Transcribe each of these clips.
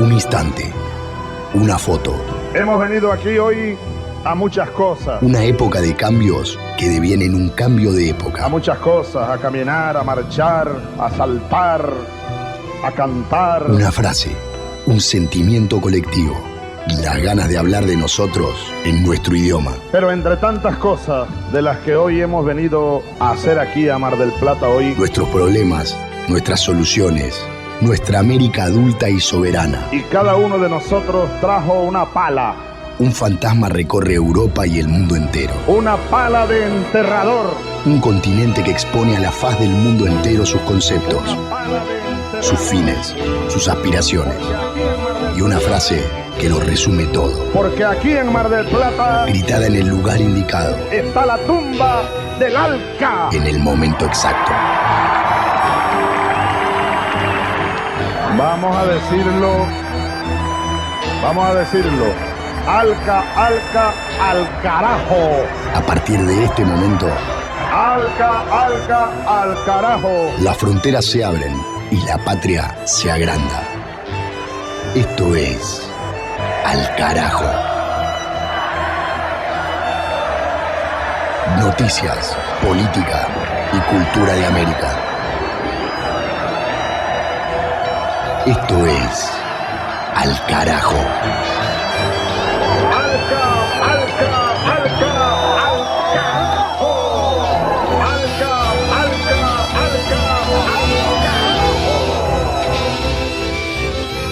Un instante, una foto. Hemos venido aquí hoy a muchas cosas. Una época de cambios que devienen un cambio de época. A muchas cosas, a caminar, a marchar, a saltar, a cantar. Una frase, un sentimiento colectivo y las ganas de hablar de nosotros en nuestro idioma. Pero entre tantas cosas de las que hoy hemos venido a hacer aquí a Mar del Plata hoy, nuestros problemas, nuestras soluciones, nuestra América adulta y soberana. Y cada uno de nosotros trajo una pala. Un fantasma recorre Europa y el mundo entero. Una pala de enterrador. Un continente que expone a la faz del mundo entero sus conceptos, sus fines, sus aspiraciones. Y una frase que lo resume todo. Porque aquí en Mar del Plata, gritada en el lugar indicado, está la tumba del Alca. En el momento exacto. Vamos a decirlo. Alca, Alca, al carajo. A partir de este momento, Alca, Alca, al carajo. Las fronteras se abren y la patria se agranda. Esto es Al Carajo. Noticias, política y cultura de América. Esto es Al Carajo.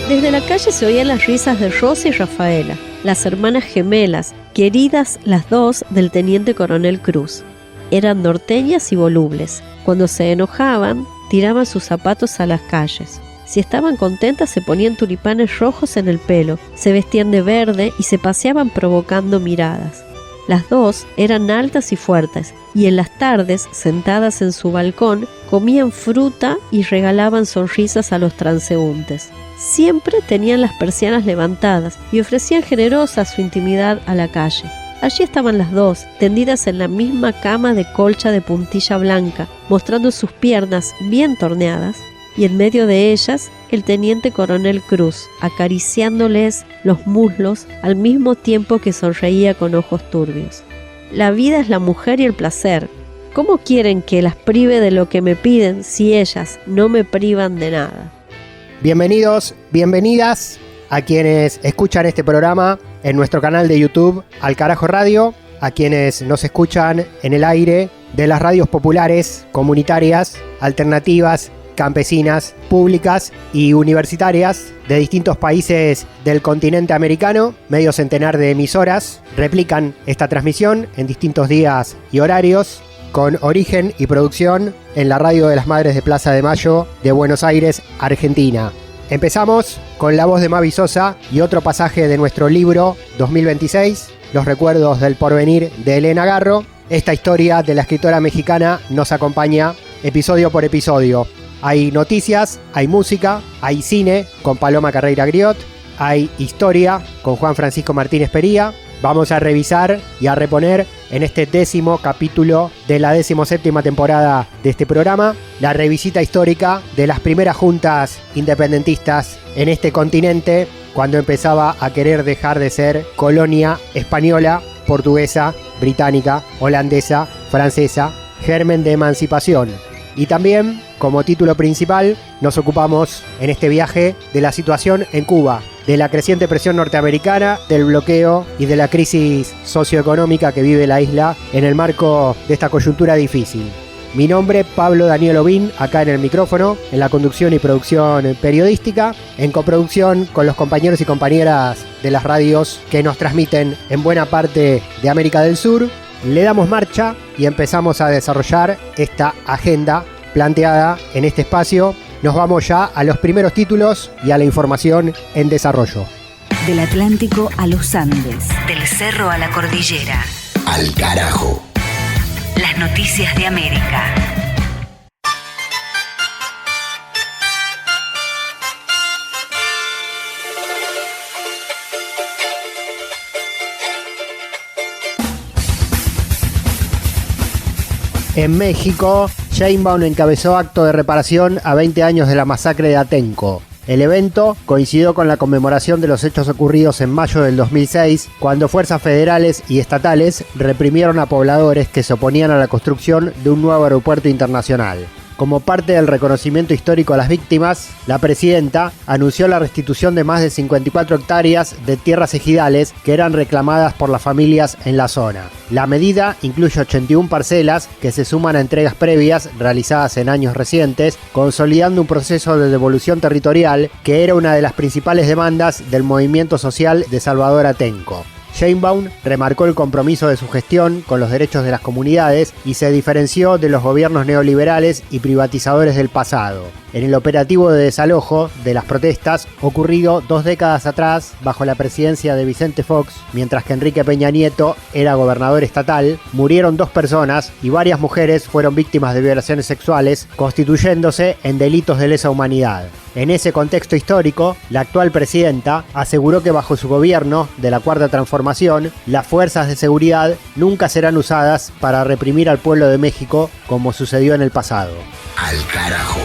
Desde la calle se oían las risas de Rosa y Rafaela, las hermanas gemelas, queridas las dos del teniente coronel Cruz. Eran norteñas y volubles. Cuando se enojaban, tiraban sus zapatos a las calles. Si estaban contentas, se ponían tulipanes rojos en el pelo, se vestían de verde y se paseaban provocando miradas. Las dos eran altas y fuertes, y en las tardes, sentadas en su balcón, comían fruta y regalaban sonrisas a los transeúntes. Siempre tenían las persianas levantadas y ofrecían generosa su intimidad a la calle. Allí estaban las dos, tendidas en la misma cama de colcha de puntilla blanca, mostrando sus piernas bien torneadas, y en medio de ellas el teniente coronel Cruz, acariciándoles los muslos al mismo tiempo que sonreía con ojos turbios. La vida es la mujer y el placer. ¿Cómo quieren que las prive de lo que me piden si ellas no me privan de nada? Bienvenidos, bienvenidas a quienes escuchan este programa en nuestro canal de YouTube Al Carajo Radio, a quienes nos escuchan en el aire de las radios populares, comunitarias, alternativas, campesinas, públicas y universitarias de distintos países del continente americano. Medio centenar de emisoras replican esta transmisión en distintos días y horarios, con origen y producción en la Radio de las Madres de Plaza de Mayo de Buenos Aires, Argentina. Empezamos con la voz de Mavi Sosa y otro pasaje de nuestro libro 2026, Los recuerdos del porvenir de Elena Garro. Esta historia de la escritora mexicana nos acompaña episodio por episodio. Hay noticias, hay música, hay cine con Paloma Carreira Griot, hay historia con Juan Francisco Martínez Pería. Vamos a revisar y a reponer en este 10º capítulo de la 17ª temporada de este programa la revisita histórica de las primeras juntas independentistas en este continente, cuando empezaba a querer dejar de ser colonia española, portuguesa, británica, holandesa, francesa, germen de emancipación. Y también, como título principal, nos ocupamos en este viaje de la situación en Cuba, de la creciente presión norteamericana, del bloqueo y de la crisis socioeconómica que vive la isla en el marco de esta coyuntura difícil. Mi nombre, Pablo Daniel Obín, acá en el micrófono, en la conducción y producción periodística, en coproducción con los compañeros y compañeras de las radios que nos transmiten en buena parte de América del Sur. Le damos marcha y empezamos a desarrollar esta agenda planteada en este espacio. Nos vamos ya a los primeros títulos y a la información en desarrollo. Del Atlántico a los Andes, del cerro a la cordillera. Al Carajo. Las noticias de América. En México, Sheinbaum encabezó acto de reparación a 20 años de la masacre de Atenco. El evento coincidió con la conmemoración de los hechos ocurridos en mayo del 2006, cuando fuerzas federales y estatales reprimieron a pobladores que se oponían a la construcción de un nuevo aeropuerto internacional. Como parte del reconocimiento histórico a las víctimas, la presidenta anunció la restitución de más de 54 hectáreas de tierras ejidales que eran reclamadas por las familias en la zona. La medida incluye 81 parcelas que se suman a entregas previas realizadas en años recientes, consolidando un proceso de devolución territorial que era una de las principales demandas del movimiento social de Salvador Atenco. Sheinbaum remarcó el compromiso de su gestión con los derechos de las comunidades y se diferenció de los gobiernos neoliberales y privatizadores del pasado. En el operativo de desalojo de las protestas, ocurrido 2 décadas atrás bajo la presidencia de Vicente Fox, mientras que Enrique Peña Nieto era gobernador estatal, murieron 2 personas y varias mujeres fueron víctimas de violaciones sexuales, constituyéndose en delitos de lesa humanidad. En ese contexto histórico, la actual presidenta aseguró que bajo su gobierno de la Cuarta Transformación, las fuerzas de seguridad nunca serán usadas para reprimir al pueblo de México como sucedió en el pasado. Al carajo.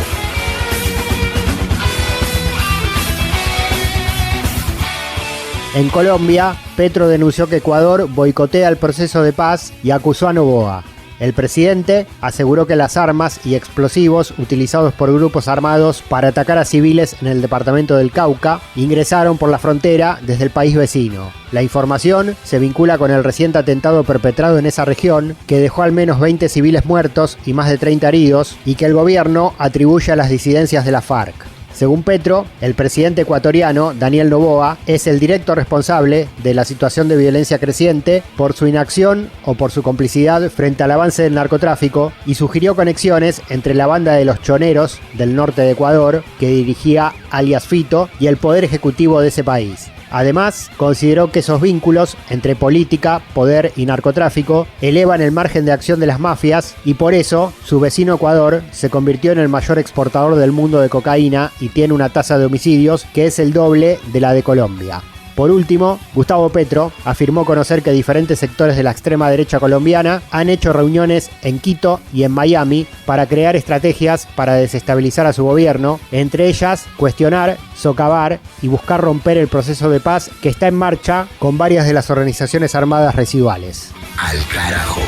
En Colombia, Petro denunció que Ecuador boicotea el proceso de paz y acusó a Noboa. El presidente aseguró que las armas y explosivos utilizados por grupos armados para atacar a civiles en el departamento del Cauca ingresaron por la frontera desde el país vecino. La información se vincula con el reciente atentado perpetrado en esa región, que dejó al menos 20 civiles muertos y más de 30 heridos, y que el gobierno atribuye a las disidencias de la FARC. Según Petro, el presidente ecuatoriano, Daniel Noboa, es el directo responsable de la situación de violencia creciente por su inacción o por su complicidad frente al avance del narcotráfico, y sugirió conexiones entre la banda de los choneros del norte de Ecuador, que dirigía alias Fito, y el poder ejecutivo de ese país. Además, consideró que esos vínculos entre política, poder y narcotráfico elevan el margen de acción de las mafias y por eso su vecino Ecuador se convirtió en el mayor exportador del mundo de cocaína y tiene una tasa de homicidios que es el doble de la de Colombia. Por último, Gustavo Petro afirmó conocer que diferentes sectores de la extrema derecha colombiana han hecho reuniones en Quito y en Miami para crear estrategias para desestabilizar a su gobierno, entre ellas cuestionar, socavar y buscar romper el proceso de paz que está en marcha con varias de las organizaciones armadas residuales. Al carajo.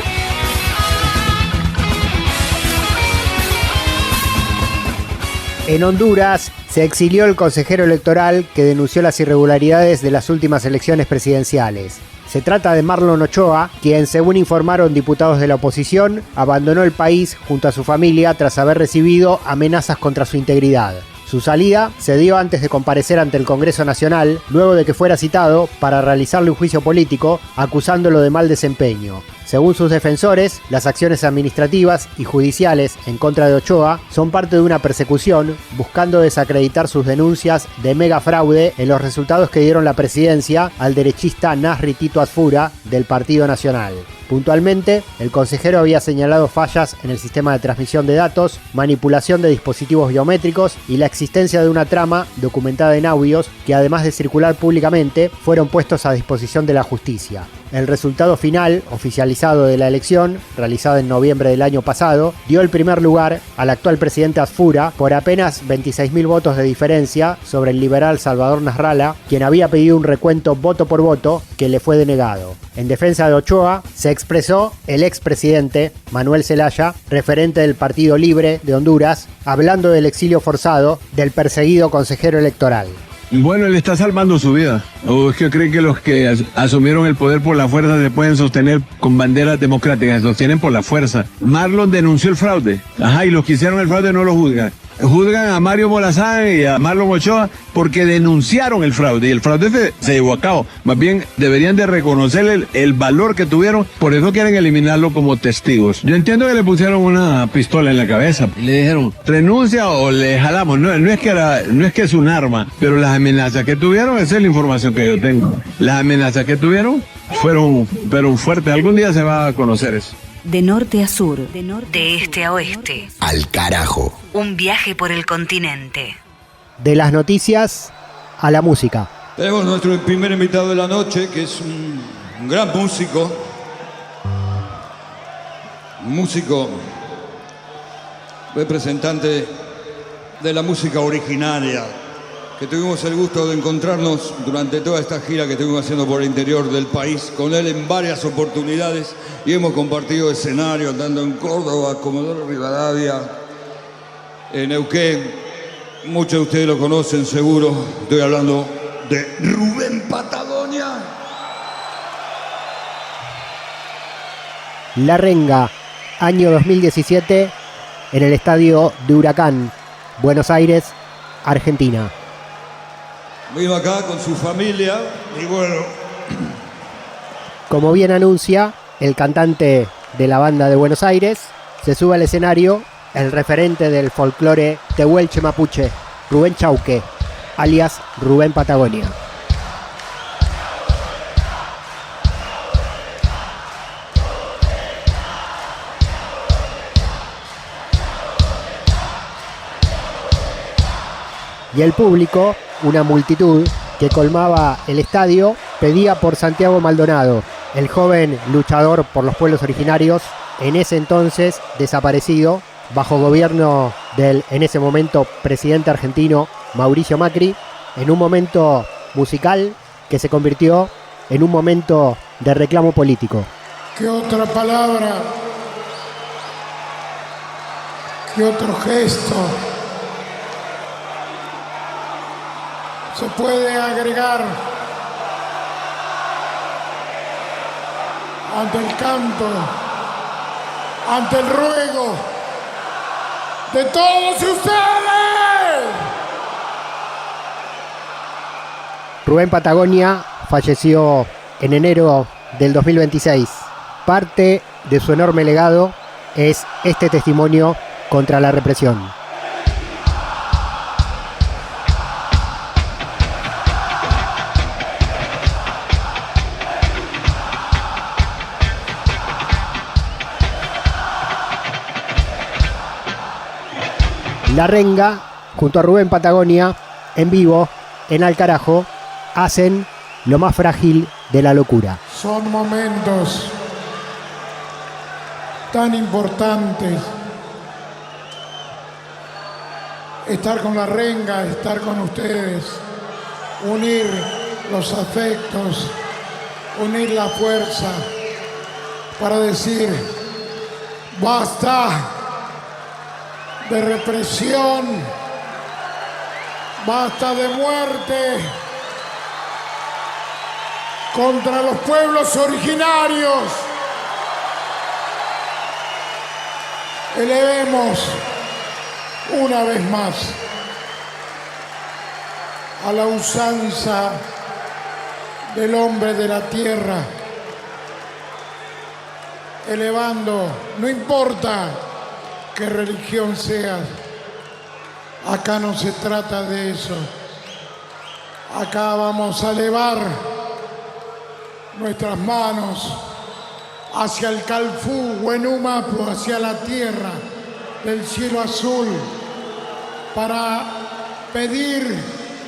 En Honduras se exilió el consejero electoral que denunció las irregularidades de las últimas elecciones presidenciales. Se trata de Marlon Ochoa, quien, según informaron diputados de la oposición, abandonó el país junto a su familia tras haber recibido amenazas contra su integridad. Su salida se dio antes de comparecer ante el Congreso Nacional, luego de que fuera citado para realizarle un juicio político, acusándolo de mal desempeño. Según sus defensores, las acciones administrativas y judiciales en contra de Ochoa son parte de una persecución buscando desacreditar sus denuncias de mega fraude en los resultados que dieron la presidencia al derechista Nasri Tito Asfura del Partido Nacional. Puntualmente, el consejero había señalado fallas en el sistema de transmisión de datos, manipulación de dispositivos biométricos y la existencia de una trama documentada en audios que, además de circular públicamente, fueron puestos a disposición de la justicia. El resultado final, oficializado de la elección, realizada en noviembre del año pasado, dio el primer lugar al actual presidente Asfura por apenas 26.000 votos de diferencia sobre el liberal Salvador Nasralla, quien había pedido un recuento voto por voto que le fue denegado. En defensa de Ochoa se expresó el expresidente Manuel Zelaya, referente del Partido Libre de Honduras, hablando del exilio forzado del perseguido consejero electoral. Bueno, él está salvando su vida. ¿O es que cree que los que asumieron el poder por la fuerza se pueden sostener con banderas democráticas? Se sostienen por la fuerza. Marlon denunció el fraude. Y los que hicieron el fraude no lo juzgan. Juzgan a Mario Morazán y a Marlon Ochoa porque denunciaron el fraude y el fraude se llevó a cabo. Más bien deberían de reconocer el valor que tuvieron, por eso quieren eliminarlo como testigos. Yo entiendo que le pusieron una pistola en la cabeza y le dijeron renuncia o le jalamos. No es que es un arma, pero las amenazas que tuvieron, esa es la información que yo tengo. Las amenazas que tuvieron fueron fuertes. Algún día se va a conocer eso. De norte a sur, de este a oeste. Al carajo. Un viaje por el continente. De las noticias a la música. Tenemos nuestro primer invitado de la noche, que es un gran músico. Un músico representante de la música originaria que tuvimos el gusto de encontrarnos durante toda esta gira que estuvimos haciendo por el interior del país, con él en varias oportunidades, y hemos compartido escenario andando en Córdoba, Comodoro Rivadavia, en Neuquén. Muchos de ustedes lo conocen seguro. Estoy hablando de Rubén Patagonia. La Renga, año 2017, en el estadio de Huracán, Buenos Aires, Argentina. Vino acá con su familia y bueno. Como bien anuncia el cantante de la banda de Buenos Aires, se sube al escenario el referente del folclore tehuelche mapuche, Rubén Chauque, alias Rubén Patagonia. Y el público, una multitud que colmaba el estadio, pedía por Santiago Maldonado, el joven luchador por los pueblos originarios, en ese entonces desaparecido, bajo gobierno del, en ese momento, presidente argentino Mauricio Macri, en un momento musical que se convirtió en un momento de reclamo político. ¿Qué otra palabra? ¿Qué otro gesto se puede agregar ante el canto, ante el ruego de todos ustedes? Rubén Patagonia falleció en enero del 2026. Parte de su enorme legado es este testimonio contra la represión. La Renga, junto a Rubén Patagonia, en vivo, en Alcarajo, hacen Lo más frágil de la locura. Son momentos tan importantes. Estar con la Renga, estar con ustedes, unir los afectos, unir la fuerza para decir basta de represión, basta de muerte contra los pueblos originarios. Elevemos una vez más a la usanza del hombre de la tierra, elevando, no importa qué religión sea, acá no se trata de eso. Acá vamos a elevar nuestras manos hacia el Calfú, Huenumapu, hacia la tierra del cielo azul, para pedir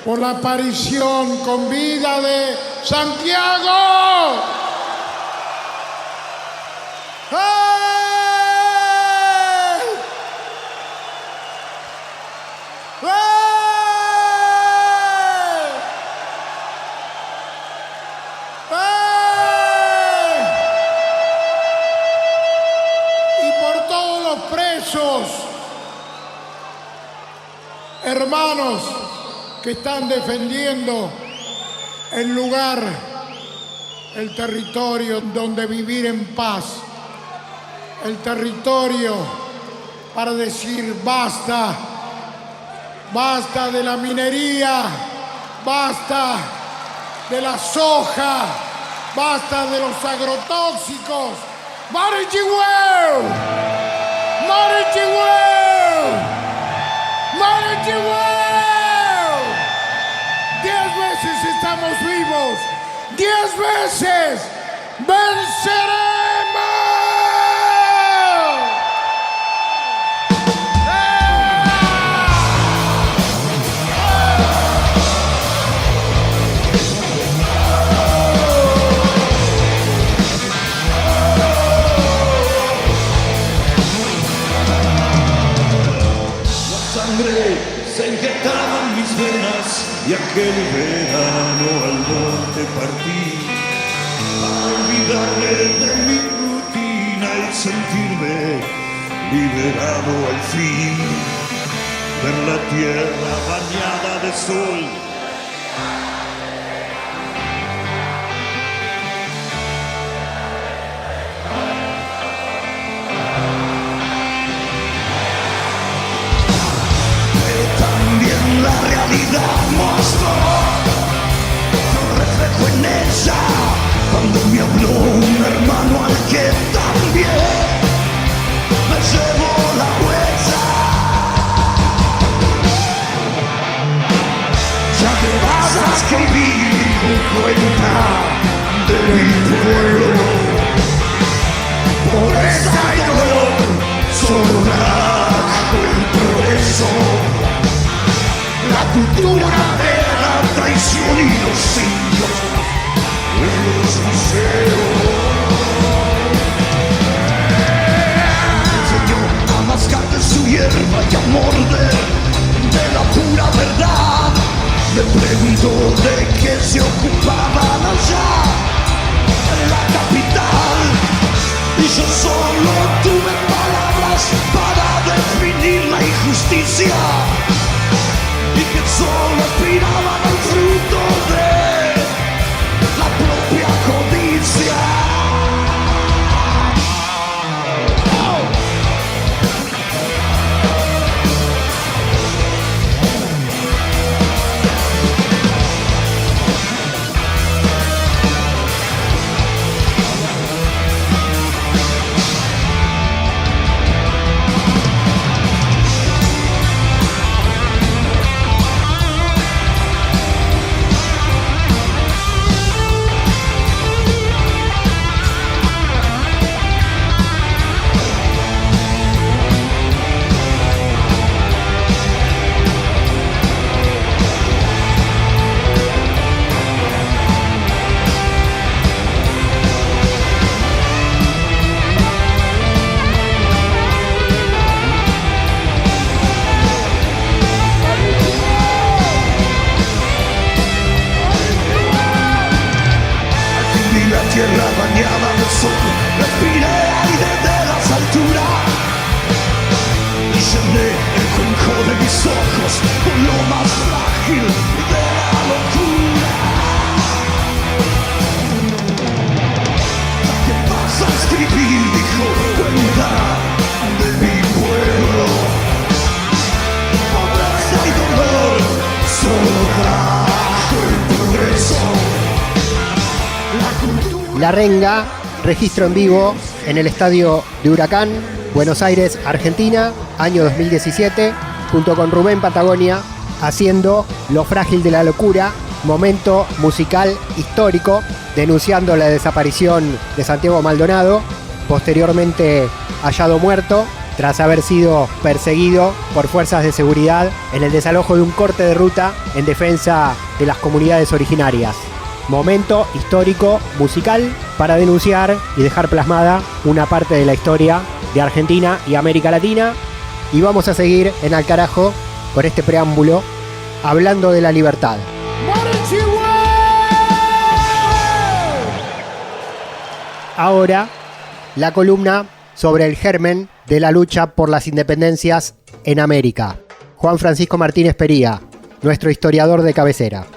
por la aparición con vida de Santiago. Hermanos que están defendiendo el lugar, el territorio donde vivir en paz, el territorio para decir basta, basta de la minería, basta de la soja, basta de los agrotóxicos. ¡Marichihueu! ¡Marichihueu! ¡Marichihueu! 10 veces estamos vivos, 10 veces venceremos. Se inyectaba en mis venas y aquel verano al norte partí a olvidarme de mi rutina y sentirme liberado al fin, ver la tierra bañada de sol. La realidad mostró un reflejo en ella cuando me habló un hermano al que también me llevó la huella. Ya te vas a escribir mi cuenta de mi pueblo, pobreza y dolor, solo trajo el progreso. La cultura de la traición y los indios en los museos. Enseñó a mascar de su hierba y a morder de la pura verdad. Me preguntó de qué se ocupaban allá en la capital. Y yo solo tuve palabras para definir la injusticia. Y que solo aspiraban al fruto de la propia codicia. Tierra bañada de sol, respiré aire de las alturas y llené el cuenco de mis ojos con lo más frágil de la locura. ¿Qué vas a escribir? Dijo, cuenta de mi pueblo. Pobreza y dolor, solo trajo el progreso. La Renga, registro en vivo en el estadio de Huracán, Buenos Aires, Argentina, año 2017, junto con Rubén Patagonia, haciendo Lo frágil de la locura, momento musical histórico, denunciando la desaparición de Santiago Maldonado, posteriormente hallado muerto, tras haber sido perseguido por fuerzas de seguridad en el desalojo de un corte de ruta en defensa de las comunidades originarias. Momento histórico musical para denunciar y dejar plasmada una parte de la historia de Argentina y América Latina. Y vamos a seguir en Al Carajo con este preámbulo hablando de la libertad. Ahora, la columna sobre el germen de la lucha por las independencias en América. Juan Francisco Martínez Pería, nuestro historiador de cabecera.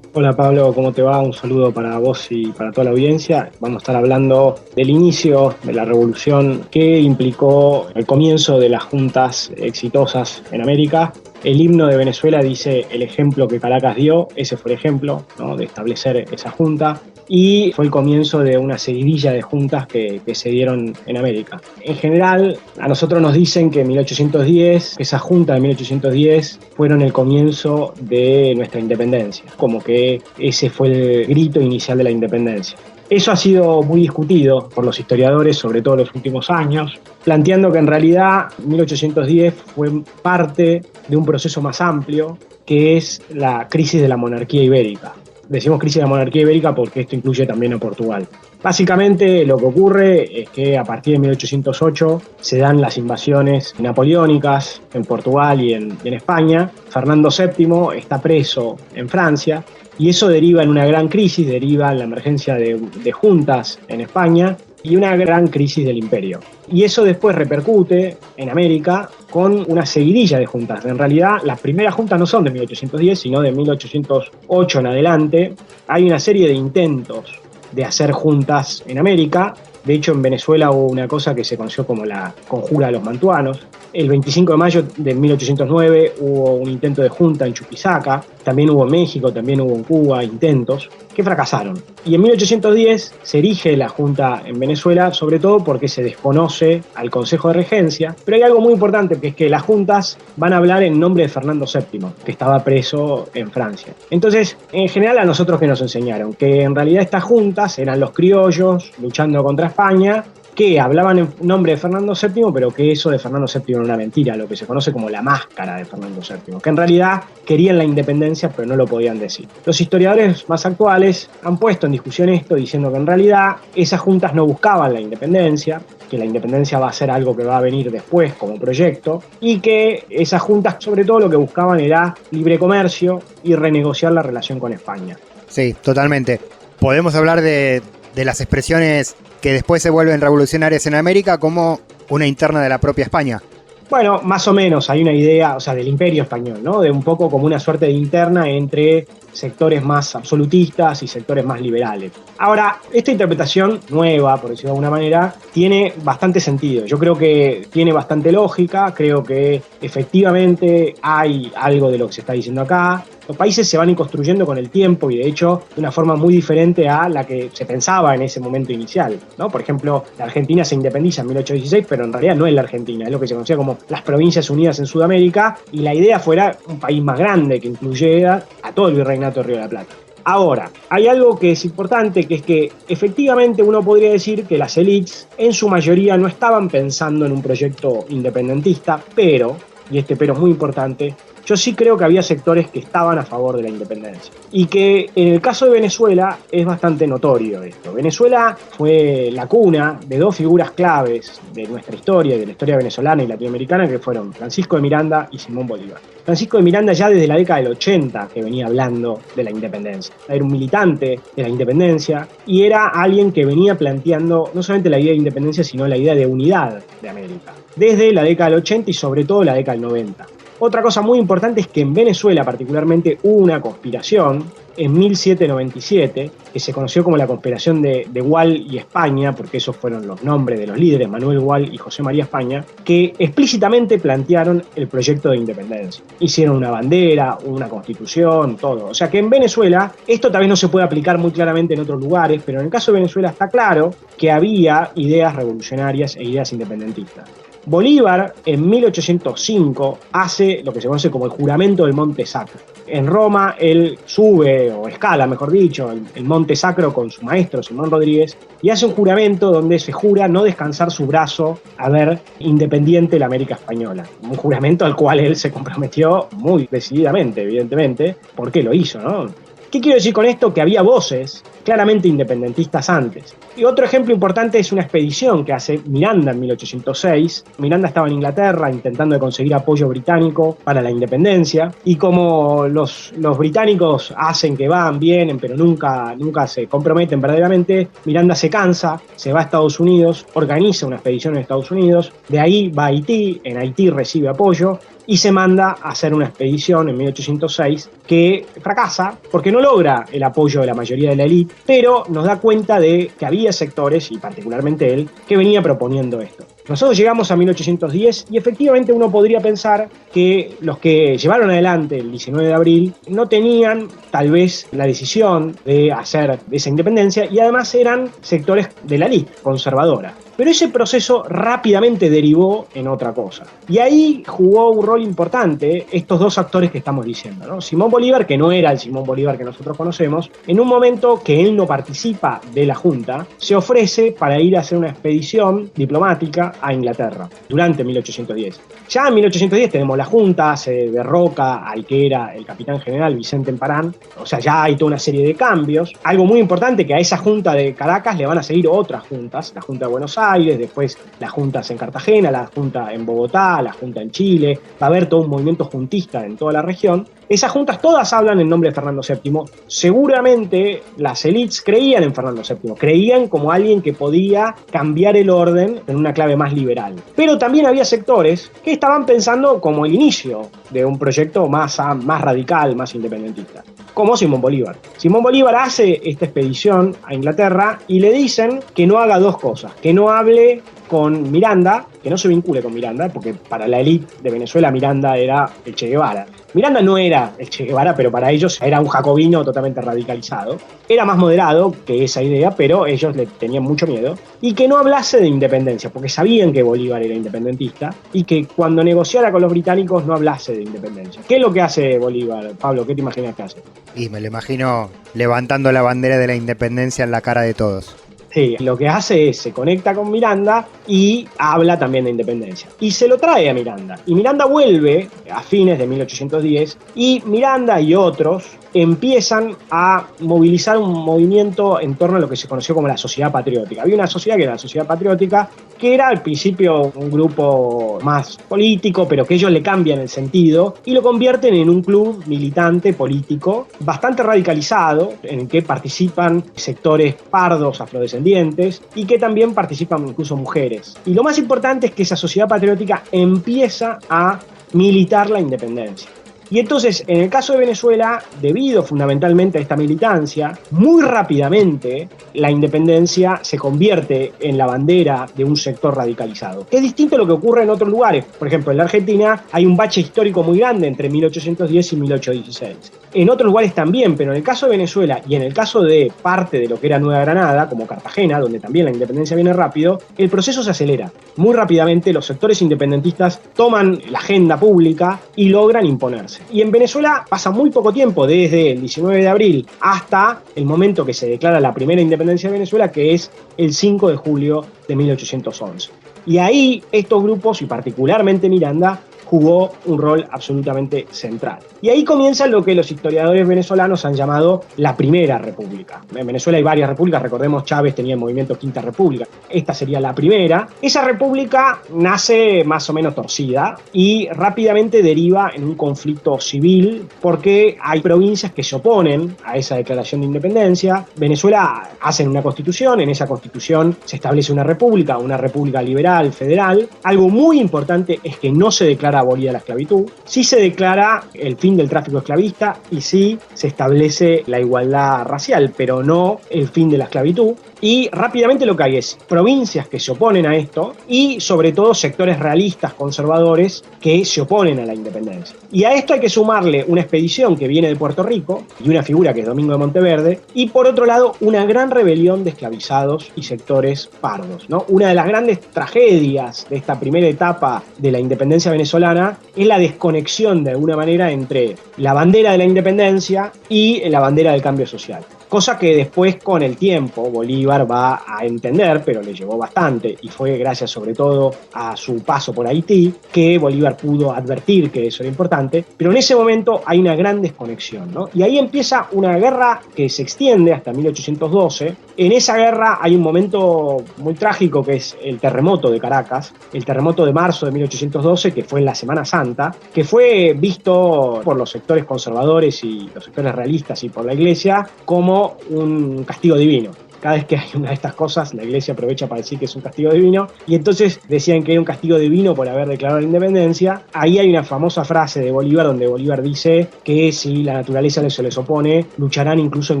Hola Pablo, ¿cómo te va? Un saludo para vos y para toda la audiencia. Vamos a estar hablando del inicio de la revolución que implicó el comienzo de las juntas exitosas en América. El himno de Venezuela dice el ejemplo que Caracas dio, ese fue el ejemplo, ¿no?, de establecer esa junta. Y fue el comienzo de una seguidilla de juntas que se dieron en América. En general, a nosotros nos dicen que en 1810, esa junta de 1810, fueron el comienzo de nuestra independencia, como que ese fue el grito inicial de la independencia. Eso ha sido muy discutido por los historiadores, sobre todo en los últimos años, planteando que en realidad 1810 fue parte de un proceso más amplio, que es la crisis de la monarquía ibérica. Decimos crisis de la monarquía ibérica porque esto incluye también a Portugal. Básicamente lo que ocurre es que a partir de 1808 se dan las invasiones napoleónicas en Portugal y en España. Fernando VII está preso en Francia y eso deriva en una gran crisis, deriva en la emergencia de juntas en España y una gran crisis del imperio. Y eso después repercute en América con una seguidilla de juntas. En realidad, las primeras juntas no son de 1810, sino de 1808 en adelante. Hay una serie de intentos de hacer juntas en América. De hecho, en Venezuela hubo una cosa que se conoció como la Conjura de los Mantuanos. El 25 de mayo de 1809 hubo un intento de junta en Chuquisaca. También hubo en México, también hubo en Cuba intentos que fracasaron. Y en 1810 se erige la junta en Venezuela, sobre todo porque se desconoce al Consejo de Regencia. Pero hay algo muy importante, que es que las juntas van a hablar en nombre de Fernando VII, que estaba preso en Francia. Entonces, en general, a nosotros que nos enseñaron que en realidad estas juntas eran los criollos luchando contra España, que hablaban en nombre de Fernando VII, pero que eso de Fernando VII era una mentira, lo que se conoce como la máscara de Fernando VII, que en realidad querían la independencia, pero no lo podían decir. Los historiadores más actuales han puesto en discusión esto, diciendo que en realidad esas juntas no buscaban la independencia, que la independencia va a ser algo que va a venir después como proyecto, y que esas juntas sobre todo lo que buscaban era libre comercio y renegociar la relación con España. Sí, totalmente. Podemos hablar de las expresiones que después se vuelven revolucionarias en América como una interna de la propia España. Bueno, más o menos hay una idea, o sea, del imperio español, ¿no? De un poco como una suerte de interna entre sectores más absolutistas y sectores más liberales. Ahora, esta interpretación nueva, por decirlo de alguna manera, tiene bastante sentido. Yo creo que tiene bastante lógica, creo que efectivamente hay algo de lo que se está diciendo acá. Los países se van a ir construyendo con el tiempo y de hecho de una forma muy diferente a la que se pensaba en ese momento inicial, ¿no? Por ejemplo, la Argentina se independiza en 1816, pero en realidad no es la Argentina, es lo que se conocía como las Provincias Unidas en Sudamérica, y la idea fuera un país más grande que incluyera a todo el virreinato de Río de la Plata. Ahora, hay algo que es importante, que es que efectivamente uno podría decir que las élites en su mayoría no estaban pensando en un proyecto independentista, pero, y este pero es muy importante, yo sí creo que había sectores que estaban a favor de la independencia. Y que en el caso de Venezuela es bastante notorio esto. Venezuela fue la cuna de dos figuras claves de nuestra historia, de la historia venezolana y latinoamericana, que fueron Francisco de Miranda y Simón Bolívar. Francisco de Miranda ya desde la década del 80 que venía hablando de la independencia. Era un militante de la independencia y era alguien que venía planteando no solamente la idea de independencia, sino la idea de unidad de América. Desde la década del 80 y sobre todo la década del 90. Otra cosa muy importante es que en Venezuela particularmente hubo una conspiración en 1797, que se conoció como la conspiración de Gual y España, porque esos fueron los nombres de los líderes, Manuel Gual y José María España, que explícitamente plantearon el proyecto de independencia. Hicieron una bandera, una constitución, todo. O sea que en Venezuela, esto tal vez no se puede aplicar muy claramente en otros lugares, pero en el caso de Venezuela está claro que había ideas revolucionarias e ideas independentistas. Bolívar en 1805 hace lo que se conoce como el juramento del Monte Sacro. En Roma él sube, o escala mejor dicho, el Monte Sacro con su maestro Simón Rodríguez y hace un juramento donde se jura no descansar su brazo a ver independiente la América Española. Un juramento al cual él se comprometió muy decididamente, evidentemente, porque lo hizo, ¿no? ¿Qué quiero decir con esto? Que había voces claramente independentistas antes. Y otro ejemplo importante es una expedición que hace Miranda en 1806. Miranda estaba en Inglaterra intentando de conseguir apoyo británico para la independencia, y como los británicos hacen que van, vienen, pero nunca se comprometen verdaderamente, Miranda se cansa, se va a Estados Unidos, organiza una expedición en Estados Unidos, de ahí va a Haití, en Haití recibe apoyo, y se manda a hacer una expedición en 1806 que fracasa porque no logra el apoyo de la mayoría de la élite, pero nos da cuenta de que había sectores, y particularmente él, que venía proponiendo esto. Nosotros llegamos a 1810 y efectivamente uno podría pensar que los que llevaron adelante el 19 de abril no tenían tal vez la decisión de hacer esa independencia, y además eran sectores de la élite conservadora. Pero ese proceso rápidamente derivó en otra cosa. Y ahí jugó un rol importante estos dos actores que estamos diciendo, ¿no? Simón Bolívar, que no era el Simón Bolívar que nosotros conocemos, en un momento que él no participa de la Junta, se ofrece para ir a hacer una expedición diplomática a Inglaterra durante 1810. Ya en 1810 tenemos la Junta, se derroca al que era el capitán general Vicente Emparán, o sea, ya hay toda una serie de cambios. Algo muy importante, que a esa Junta de Caracas le van a seguir otras juntas, la Junta de Buenos Aires, después las juntas en Cartagena, la Junta en Bogotá, la Junta en Chile, va a haber todo un movimiento juntista en toda la región. Esas juntas todas hablan en nombre de Fernando VII. Seguramente las élites creían en Fernando VII, creían como alguien que podía cambiar el orden en una clave más liberal. Pero también había sectores que estaban pensando como el inicio de un proyecto más radical, más independentista, como Simón Bolívar. Simón Bolívar hace esta expedición a Inglaterra y le dicen que no haga dos cosas, que no hable con Miranda, que no se vincule con Miranda, porque para la élite de Venezuela Miranda era el Che Guevara. Miranda no era el Che Guevara, pero para ellos era un jacobino totalmente radicalizado. Era más moderado que esa idea, pero ellos le tenían mucho miedo. Y que no hablase de independencia, porque sabían que Bolívar era independentista, y que cuando negociara con los británicos no hablase de independencia. ¿Qué es lo que hace Bolívar, Pablo? ¿Qué te imaginas que hace? Y me lo imagino levantando la bandera de la independencia en la cara de todos. Sí, lo que hace es se conecta con Miranda y habla también de independencia. Y se lo trae a Miranda. Y Miranda vuelve a fines de 1810 y Miranda y otros empiezan a movilizar un movimiento en torno a lo que se conoció como la Sociedad Patriótica. Había una sociedad que era la Sociedad Patriótica, que era al principio un grupo más político, pero que ellos le cambian el sentido y lo convierten en un club militante político bastante radicalizado, en el que participan sectores pardos, afrodescendientes, y que también participan incluso mujeres. Y lo más importante es que esa Sociedad Patriótica empieza a militar la independencia. Y entonces, en el caso de Venezuela, debido fundamentalmente a esta militancia, muy rápidamente la independencia se convierte en la bandera de un sector radicalizado. Que es distinto a lo que ocurre en otros lugares. Por ejemplo, en la Argentina hay un bache histórico muy grande entre 1810 y 1816. En otros lugares también, pero en el caso de Venezuela y en el caso de parte de lo que era Nueva Granada, como Cartagena, donde también la independencia viene rápido, el proceso se acelera. Muy rápidamente los sectores independentistas toman la agenda pública y logran imponerse. Y en Venezuela pasa muy poco tiempo, desde el 19 de abril hasta el momento que se declara la primera independencia de Venezuela, que es el 5 de julio de 1811. Y ahí estos grupos, y particularmente Miranda, jugó un rol absolutamente central. Y ahí comienza lo que los historiadores venezolanos han llamado la Primera República. En Venezuela hay varias repúblicas, recordemos Chávez tenía el movimiento Quinta República. Esta sería la primera. Esa república nace más o menos torcida y rápidamente deriva en un conflicto civil porque hay provincias que se oponen a esa declaración de independencia. Venezuela hace una constitución, en esa constitución se establece una república liberal, federal. Algo muy importante es que no se declara abolida la esclavitud, sí se declara el fin del tráfico esclavista y sí se establece la igualdad racial, pero no el fin de la esclavitud. Y rápidamente lo que hay es provincias que se oponen a esto y sobre todo sectores realistas, conservadores, que se oponen a la independencia. Y a esto hay que sumarle una expedición que viene de Puerto Rico y una figura que es Domingo de Monteverde y por otro lado una gran rebelión de esclavizados y sectores pardos, ¿no? Una de las grandes tragedias de esta primera etapa de la independencia venezolana es la desconexión de alguna manera entre la bandera de la independencia y la bandera del cambio social. Cosa que después con el tiempo Bolívar va a entender, pero le llevó bastante y fue gracias sobre todo a su paso por Haití que Bolívar pudo advertir que eso era importante, pero en ese momento hay una gran desconexión, ¿no? Y ahí empieza una guerra que se extiende hasta 1812. En esa guerra hay un momento muy trágico que es el terremoto de Caracas, el terremoto de marzo de 1812 que fue en la Semana Santa, que fue visto por los sectores conservadores y los sectores realistas y por la Iglesia como un castigo divino. Cada vez que hay una de estas cosas, la Iglesia aprovecha para decir que es un castigo divino, y entonces decían que era un castigo divino por haber declarado la independencia. Ahí hay una famosa frase de Bolívar, donde Bolívar dice que si la naturaleza se les opone, lucharán incluso en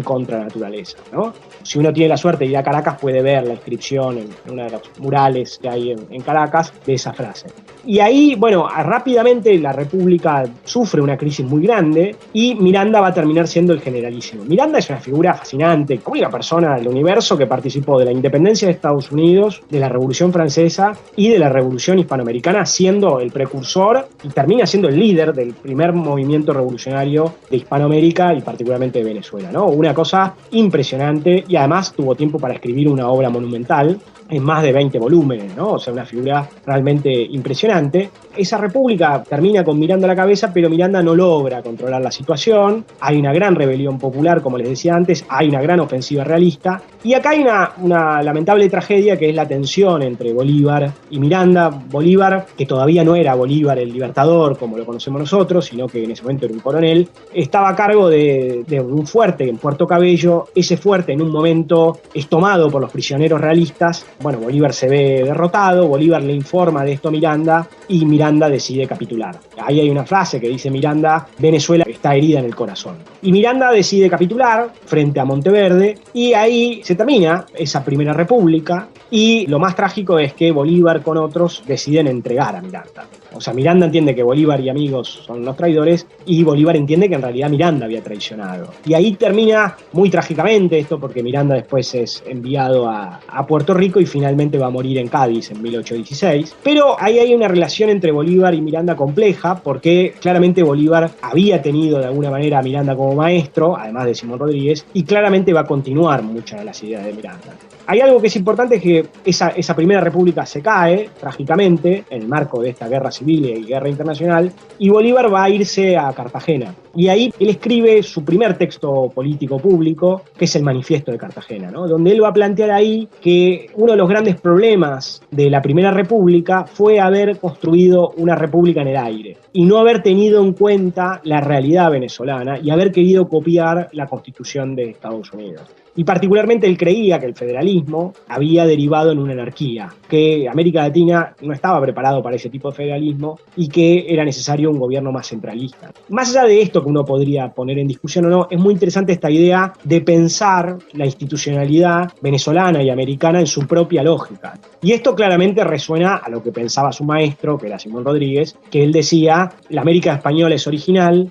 contra de la naturaleza, ¿no? Si uno tiene la suerte de ir a Caracas, puede ver la inscripción en uno de los murales que hay en Caracas de esa frase. Y ahí, bueno, rápidamente la República sufre una crisis muy grande y Miranda va a terminar siendo el generalísimo. Miranda es una figura fascinante, como una persona del universo que participó de la independencia de Estados Unidos, de la Revolución Francesa y de la Revolución Hispanoamericana, siendo el precursor y termina siendo el líder del primer movimiento revolucionario de Hispanoamérica y particularmente de Venezuela, ¿no? Una cosa impresionante, y además tuvo tiempo para escribir una obra monumental en más de 20 volúmenes, ¿no? O sea, una figura realmente impresionante. Esa república termina con Miranda a la cabeza, pero Miranda no logra controlar la situación. Hay una gran rebelión popular, como les decía antes, hay una gran ofensiva realista. Y acá hay una lamentable tragedia, que es la tensión entre Bolívar y Miranda. Bolívar, que todavía no era Bolívar el Libertador, como lo conocemos nosotros, sino que en ese momento era un coronel, estaba a cargo de un fuerte en Puerto Cabello. Ese fuerte en un momento es tomado por los prisioneros realistas. Bueno, Bolívar se ve derrotado, Bolívar le informa de esto a Miranda y Miranda decide capitular. Ahí hay una frase que dice Miranda: Venezuela está herida en el corazón. Y Miranda decide capitular frente a Monteverde y ahí se termina esa primera república, y lo más trágico es que Bolívar con otros deciden entregar a Miranda. O sea, Miranda entiende que Bolívar y amigos son los traidores y Bolívar entiende que en realidad Miranda había traicionado. Y ahí termina muy trágicamente esto, porque Miranda después es enviado a Puerto Rico y finalmente va a morir en Cádiz en 1816. Pero ahí hay una relación entre Bolívar y Miranda compleja, porque claramente Bolívar había tenido de alguna manera a Miranda como maestro, además de Simón Rodríguez, y claramente va a continuar muchas de las ideas de Miranda. Hay algo que es importante, es que esa primera república se cae trágicamente en el marco de esta guerra civil y guerra internacional, y Bolívar va a irse a Cartagena. Y ahí él escribe su primer texto político público, que es el Manifiesto de Cartagena, ¿no? Donde él va a plantear ahí que uno de los grandes problemas de la Primera República fue haber construido una república en el aire y no haber tenido en cuenta la realidad venezolana y haber querido copiar la Constitución de Estados Unidos. Y particularmente él creía que el federalismo había derivado en una anarquía, que América Latina no estaba preparado para ese tipo de federalismo y que era necesario un gobierno más centralista. Más allá de esto que uno podría poner en discusión o no, es muy interesante esta idea de pensar la institucionalidad venezolana y americana en su propia lógica. Y esto claramente resuena a lo que pensaba su maestro, que era Simón Rodríguez, que él decía: la América española es original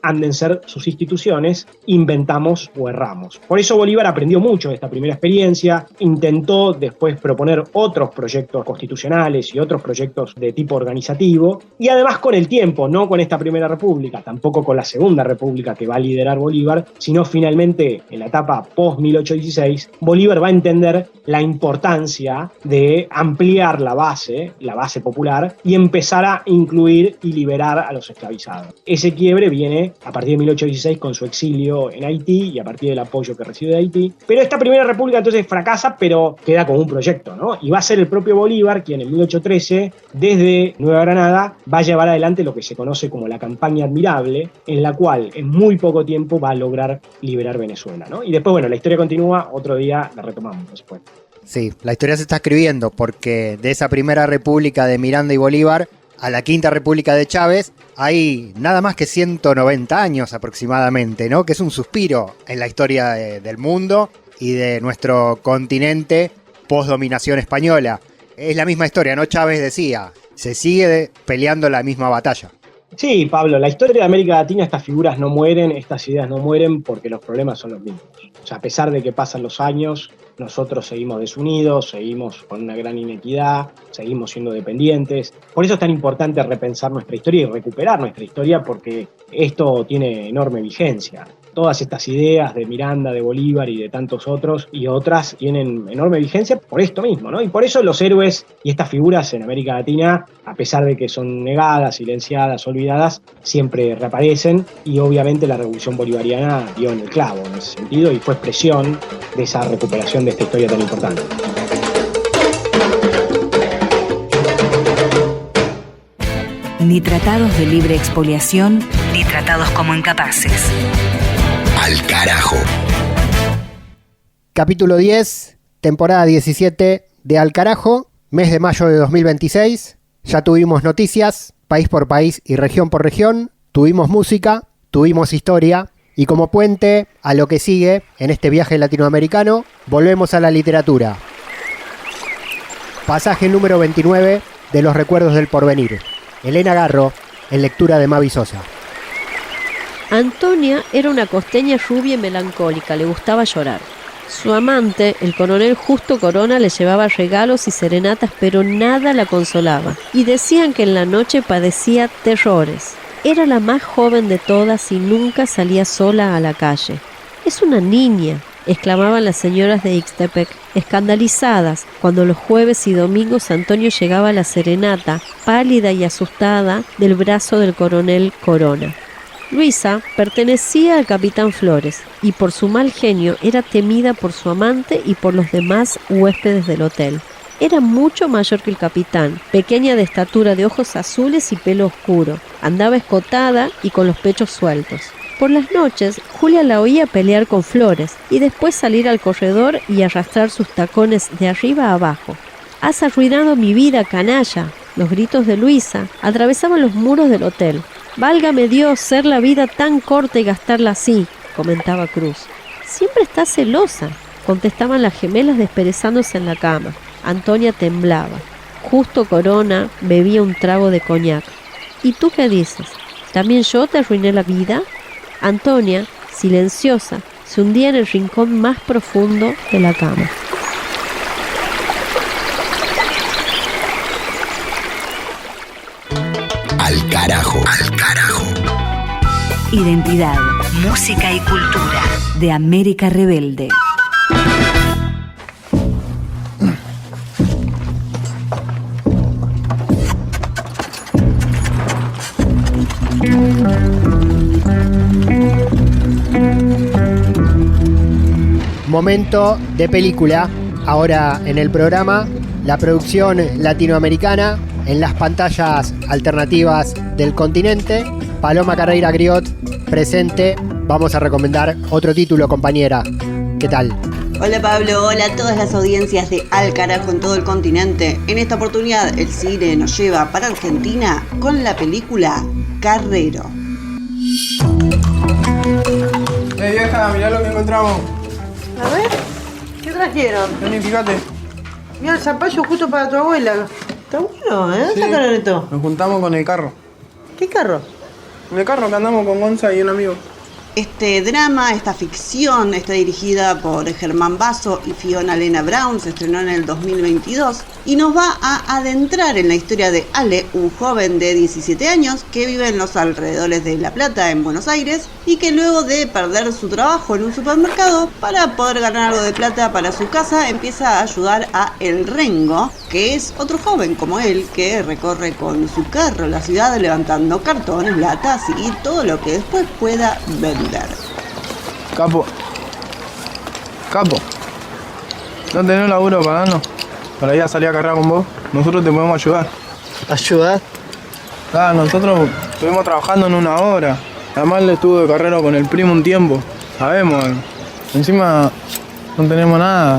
han de ser sus instituciones, inventamos o erramos. Por eso Bolívar aprendió mucho de esta primera experiencia, intentó después proponer otros proyectos constitucionales y otros proyectos de tipo organizativo, y además con el tiempo, no con esta Primera República, tampoco con la Segunda República que va a liderar Bolívar, sino finalmente en la etapa post-1816, Bolívar va a entender la importancia de ampliar la base popular y empezar a incluir y liberar a los esclavizados. Ese quiebre viene a partir de 1816 con su exilio en Haití y a partir del apoyo que recibe de Haití. Pero esta Primera República entonces fracasa, pero queda como un proyecto, ¿no? Y va a ser el propio Bolívar quien en 1813, desde Nueva Granada, va a llevar adelante lo que se conoce como la campaña admirable, en la cual en muy poco tiempo va a lograr liberar Venezuela, ¿no? Y después, bueno, la historia continúa, otro día la retomamos después. Sí, la historia se está escribiendo porque de esa Primera República de Miranda y Bolívar a la Quinta República de Chávez hay nada más que 190 años aproximadamente, ¿no? Que es un suspiro en la historia del mundo y de nuestro continente post-dominación española. Es la misma historia, ¿no? Chávez decía, se sigue peleando la misma batalla. Sí, Pablo, la historia de América Latina, estas figuras no mueren, estas ideas no mueren porque los problemas son los mismos. O sea, a pesar de que pasan los años, nosotros seguimos desunidos, seguimos con una gran inequidad, seguimos siendo dependientes. Por eso es tan importante repensar nuestra historia y recuperar nuestra historia, porque esto tiene enorme vigencia. Todas estas ideas de Miranda, de Bolívar y de tantos otros y otras tienen enorme vigencia por esto mismo, ¿no? Y por eso los héroes y estas figuras en América Latina, a pesar de que son negadas, silenciadas, olvidadas, siempre reaparecen, y obviamente la revolución bolivariana dio en el clavo en ese sentido y fue expresión de esa recuperación de esta historia tan importante. Ni tratados de libre expoliación, ni tratados como incapaces. Al carajo. Capítulo 10, temporada 17 de Al carajo, mes de mayo de 2026. Ya tuvimos noticias, país por país y región por región. Tuvimos música, tuvimos historia. Y como puente a lo que sigue en este viaje latinoamericano, volvemos a la literatura. Pasaje número 29 de Los recuerdos del porvenir. Elena Garro, en lectura de Mavi Sosa. Antonia era una costeña rubia y melancólica, le gustaba llorar. Su amante, el coronel Justo Corona, le llevaba regalos y serenatas, pero nada la consolaba. Y decían que en la noche padecía terrores. Era la más joven de todas y nunca salía sola a la calle. Es una niña, exclamaban las señoras de Ixtepec, escandalizadas cuando los jueves y domingos Antonio llegaba a la serenata, pálida y asustada, del brazo del coronel Corona. Luisa pertenecía al capitán Flores y por su mal genio era temida por su amante y por los demás huéspedes del hotel. Era mucho mayor que el capitán, pequeña de estatura, de ojos azules y pelo oscuro. Andaba escotada y con los pechos sueltos. Por las noches, Julia la oía pelear con Flores y después salir al corredor y arrastrar sus tacones de arriba a abajo. «Has arruinado mi vida, canalla». Los gritos de Luisa atravesaban los muros del hotel. «Válgame Dios, ser la vida tan corta y gastarla así», comentaba Cruz. «Siempre está celosa», contestaban las gemelas desperezándose en la cama. Antonia temblaba. Justo Corona bebía un trago de coñac. «¿Y tú qué dices? ¿También yo te arruiné la vida?». Antonia, silenciosa, se hundía en el rincón más profundo de la cama. Al carajo. Al carajo. Identidad, música y cultura de América Rebelde. Momento de película. Ahora en el programa, la producción latinoamericana en las pantallas alternativas del continente. Paloma Carreira Griot presente. Vamos a recomendar otro título, compañera. ¿Qué tal? Hola Pablo, hola a todas las audiencias de Al Carajo en todo el continente. En esta oportunidad el cine nos lleva para Argentina con la película Carrero. Vieja, mirá lo que encontramos. A ver, ¿qué trajeron? Vení, fíjate. Mira el zapallo justo para tu abuela. Está bueno, ¿eh? Sí. Sacaron esto. Nos juntamos con el carro. ¿Qué carro? El carro que andamos con Gonza y un amigo. Este drama, esta ficción, está dirigida por Germán Basso y Fiona Elena Brown, se estrenó en el 2022 y nos va a adentrar en la historia de Ale, un joven de 17 años que vive en los alrededores de La Plata, en Buenos Aires, y que luego de perder su trabajo en un supermercado, para poder ganar algo de plata para su casa, empieza a ayudar a El Rengo, que es otro joven como él, que recorre con su carro la ciudad levantando cartones, latas y todo lo que después pueda vender. Capo. ¿No tenés laburo para darnos? Para ir a salir a cargar con vos. Nosotros te podemos ayudar. ¿Ayudar? Claro, nosotros estuvimos trabajando en una hora. Además le estuvo de carrera con el primo un tiempo. Sabemos. Encima no tenemos nada.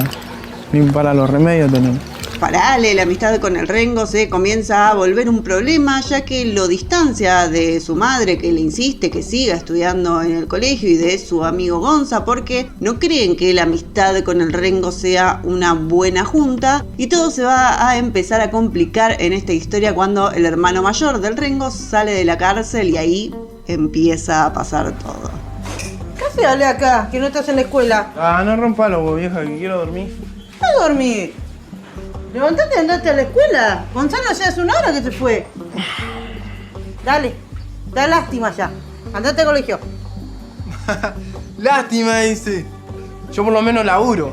Ni para los remedios tenemos. Para Ale, la amistad con el Rengo se comienza a volver un problema, ya que lo distancia de su madre, que le insiste que siga estudiando en el colegio, y de su amigo Gonza, porque no creen que la amistad con el Rengo sea una buena junta, y todo se va a empezar a complicar en esta historia cuando el hermano mayor del Rengo sale de la cárcel y ahí empieza a pasar todo. ¿Qué haces, Ale, acá? Que no estás en la escuela. Ah, no rompalo vos, vieja, que quiero dormir. ¿Qué dormir? Levantate y andate a la escuela. Gonzalo ya hace una hora que se fue. Dale, da lástima ya. Andate al colegio. Lástima, dice. Yo por lo menos laburo.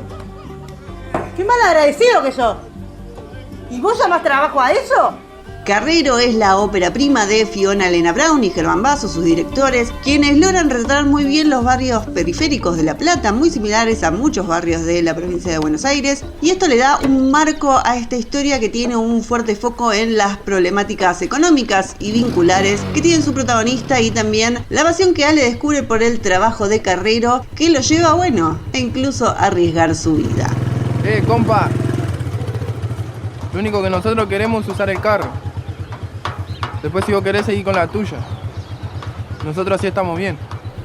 Qué mal agradecido que sos. ¿Y vos llamás trabajo a eso? Carrero es la ópera prima de Fiona Elena Brown y Germán Basso, sus directores, quienes logran retratar muy bien los barrios periféricos de La Plata, muy similares a muchos barrios de la provincia de Buenos Aires, y esto le da un marco a esta historia que tiene un fuerte foco en las problemáticas económicas y vinculares que tiene su protagonista, y también la pasión que Ale descubre por el trabajo de Carrero, que lo lleva, a incluso a arriesgar su vida. Compa, lo único que nosotros queremos es usar el carro. Después, si vos querés seguir con la tuya. Nosotros así estamos bien.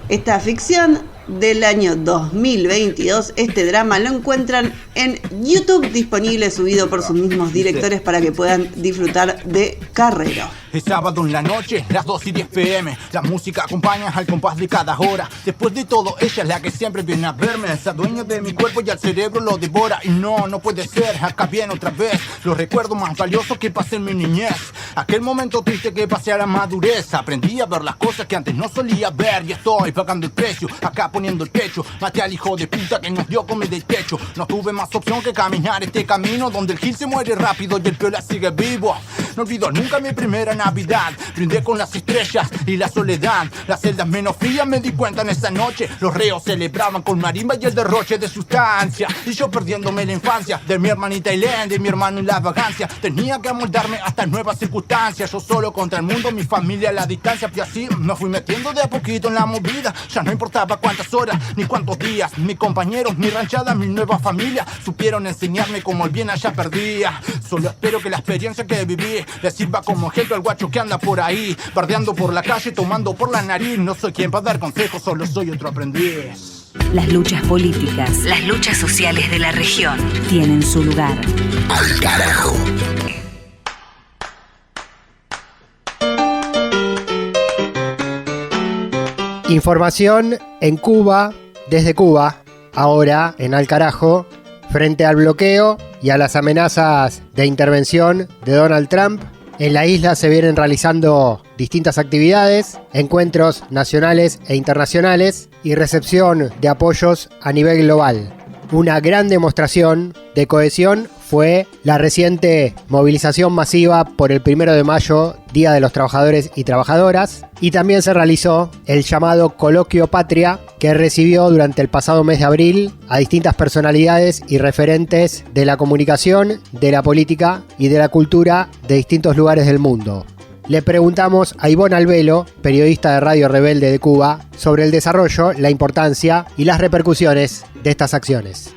Esta ficción del año 2022, este drama, lo encuentran en YouTube, disponible, subido por sus mismos directores para que puedan disfrutar de Carrero. Es sábado en la noche, las 2:10 p.m. La música acompaña al compás de cada hora. Después de todo, ella es la que siempre viene a verme. Es la dueña de mi cuerpo y al cerebro lo devora. Y no puede ser, acá viene otra vez. Los recuerdos más valiosos que pasé en mi niñez. Aquel momento triste que pasé a la madurez. Aprendí a ver las cosas que antes no solía ver. Y estoy pagando el precio, acá poniendo el pecho. Maté al hijo de puta que nos dio comer del techo. No tuve más opción que caminar este camino donde el gil se muere rápido y el piola sigue vivo. No olvido nunca mi primera Navidad. Brindé con las estrellas y la soledad. Las celdas menos frías me di cuenta en esa noche. Los reos celebraban con marimba y el derroche de sustancia. Y yo perdiéndome la infancia de mi hermanita Eileen, de mi hermano en la vagancia. Tenía que amoldarme a estas nuevas circunstancias. Yo solo contra el mundo, mi familia a la distancia. Y así me fui metiendo de a poquito en la movida. Ya no importaba cuántas horas ni cuántos días. Mis compañeros, mi ranchada, mi nueva familia supieron enseñarme cómo el bien allá perdía. Solo espero que la experiencia que viví le sirva como ejemplo al guacho que anda por ahí, bardeando por la calle, tomando por la nariz. No soy quien para dar consejos, solo soy otro aprendiz. Las luchas políticas, las luchas sociales de la región tienen su lugar. Al carajo. Información en Cuba, desde Cuba, ahora en Al Carajo, frente al bloqueo y a las amenazas de intervención de Donald Trump. En la isla se vienen realizando distintas actividades, encuentros nacionales e internacionales y recepción de apoyos a nivel global. Una gran demostración de cohesión fue la reciente movilización masiva por el 1 de mayo, Día de los Trabajadores y Trabajadoras, y también se realizó el llamado Coloquio Patria, que recibió durante el pasado mes de abril a distintas personalidades y referentes de la comunicación, de la política y de la cultura de distintos lugares del mundo. Le preguntamos a Ivonne Albelo, periodista de Radio Rebelde de Cuba, sobre el desarrollo, la importancia y las repercusiones de estas acciones.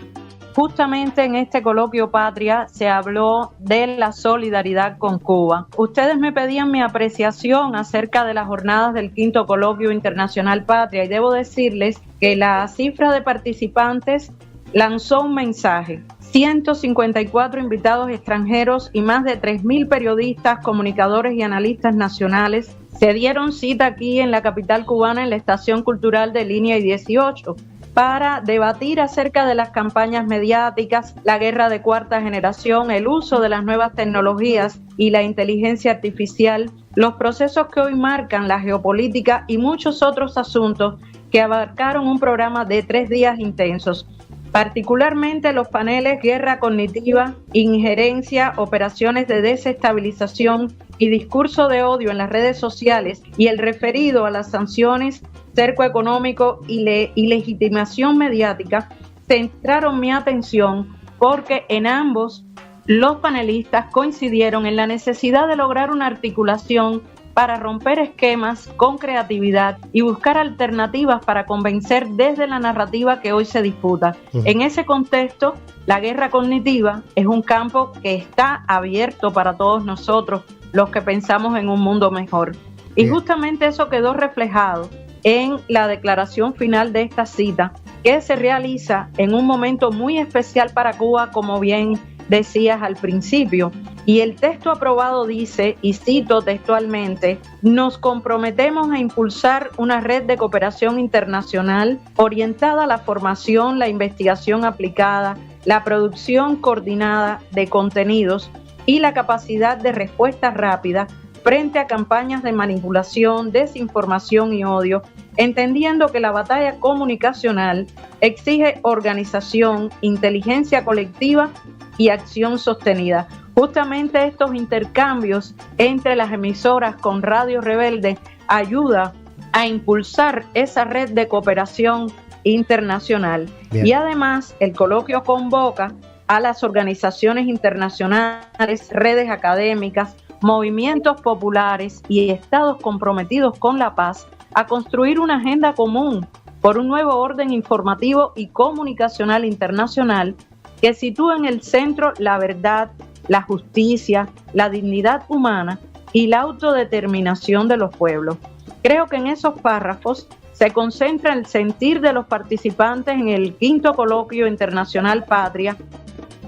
Justamente en este Coloquio Patria se habló de la solidaridad con Cuba. Ustedes me pedían mi apreciación acerca de las jornadas del 5º Coloquio Internacional Patria y debo decirles que la cifra de participantes lanzó un mensaje. 154 invitados extranjeros y más de 3.000 periodistas, comunicadores y analistas nacionales se dieron cita aquí en la capital cubana en la Estación Cultural de Línea y 18 para debatir acerca de las campañas mediáticas, la guerra de cuarta generación, el uso de las nuevas tecnologías y la inteligencia artificial, los procesos que hoy marcan la geopolítica y muchos otros asuntos que abarcaron un programa de 3 días intensos. Particularmente los paneles Guerra Cognitiva, Injerencia, Operaciones de Desestabilización y Discurso de Odio en las redes sociales y el referido a las sanciones, cerco económico y legitimación mediática centraron mi atención porque en ambos los panelistas coincidieron en la necesidad de lograr una articulación para romper esquemas con creatividad y buscar alternativas para convencer desde la narrativa que hoy se disputa. En ese contexto, la guerra cognitiva es un campo que está abierto para todos nosotros, los que pensamos en un mundo mejor. Y justamente eso quedó reflejado en la declaración final de esta cita, que se realiza en un momento muy especial para Cuba, como bien decías al principio. Y el texto aprobado dice, y cito textualmente, nos comprometemos a impulsar una red de cooperación internacional orientada a la formación, la investigación aplicada, la producción coordinada de contenidos y la capacidad de respuesta rápida frente a campañas de manipulación, desinformación y odio, entendiendo que la batalla comunicacional exige organización, inteligencia colectiva y acción sostenida. Justamente estos intercambios entre las emisoras con Radio Rebelde ayuda a impulsar esa red de cooperación internacional. Bien. Y además el coloquio convoca a las organizaciones internacionales, redes académicas, movimientos populares y estados comprometidos con la paz a construir una agenda común por un nuevo orden informativo y comunicacional internacional que sitúe en el centro la verdad, la justicia, la dignidad humana y la autodeterminación de los pueblos. Creo que en esos párrafos se concentra el sentir de los participantes en el 5º Coloquio Internacional Patria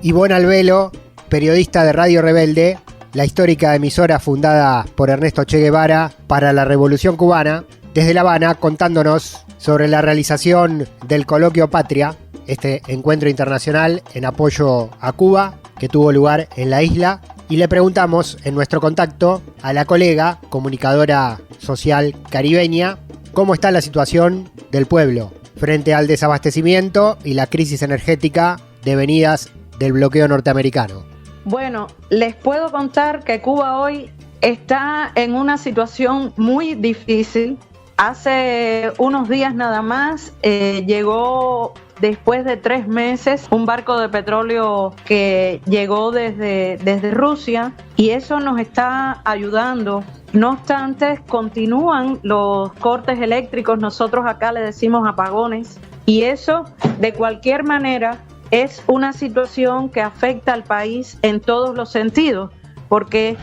Ivonne Albelo, periodista de Radio Rebelde, la histórica emisora fundada por Ernesto Che Guevara para la Revolución Cubana, desde La Habana, contándonos sobre la realización del Coloquio Patria, este encuentro internacional en apoyo a Cuba que tuvo lugar en la isla. Y le preguntamos en nuestro contacto a la colega, comunicadora social caribeña, cómo está la situación del pueblo frente al desabastecimiento y la crisis energética devenidas del bloqueo norteamericano. Bueno, les puedo contar que Cuba hoy está en una situación muy difícil. Hace unos días nada más llegó, después de 3 meses, un barco de petróleo que llegó desde Rusia, y eso nos está ayudando. No obstante, continúan los cortes eléctricos, nosotros acá le decimos apagones, y eso de cualquier manera es una situación que afecta al país en todos los sentidos, porque